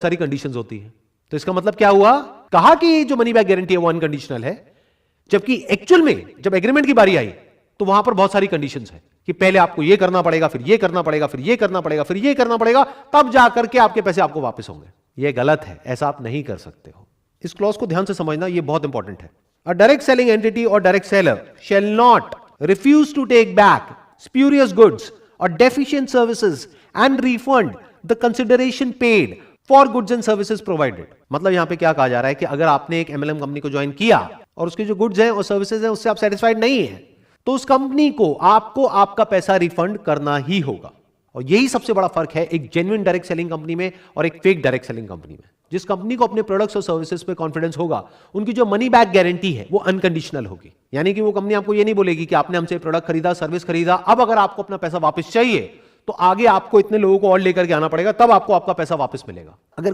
सारी कंडीशंस होती हैं। तो इसका मतलब क्या हुआ, कहा कि जो मनी बैक गारंटी है वो अनकंडीशनल है, जबकि एक्चुअल में जब एग्रीमेंट की बारी आई तो वहां पर बहुत सारी कंडीशंस है कि पहले आपको ये करना पड़ेगा, फिर ये करना पड़ेगा, फिर ये करना पड़ेगा, फिर ये करना पड़ेगा, तब जाकर के आपके पैसे आपको वापस होंगे। ये गलत है, ऐसा आप नहीं कर सकते हो। इस क्लॉज को ध्यान से समझना, ये बहुत इंपॉर्टेंट है। अ डायरेक्ट सेलिंग एंटिटी और direct seller shall not refuse to take back spurious goods और deficient services and refund the consideration paid for goods and services provided. मतलब यहां पे क्या कहा जा रहा है कि अगर आपने एक एमएलएम कंपनी को ज्वाइन किया और उसके जो गुड्स हैं और सर्विसेज हैं उससे आप सेटिस्फाइड नहीं है, तो उस कंपनी को आपको आपका पैसा रिफंड करना ही होगा। और यही सबसे बड़ा फर्क है एक जेन्युइन डायरेक्ट सेलिंग कंपनी में और एक फेक डायरेक्ट सेलिंग कंपनी में। जिस कंपनी को अपने प्रोडक्ट्स और सर्विसेज पे कॉन्फिडेंस होगा, उनकी जो मनी बैक गारंटी है वो अनकंडीशनल होगी। यानी कि वो कंपनी आपको ये नहीं बोलेगी कि आपने हमसे प्रोडक्ट खरीदा, सर्विस खरीदा, अब अगर आपको अपना पैसा वापस चाहिए तो आगे आपको इतने लोगों को और लेकर के आना पड़ेगा, तब आपको आपका पैसा वापस मिलेगा। अगर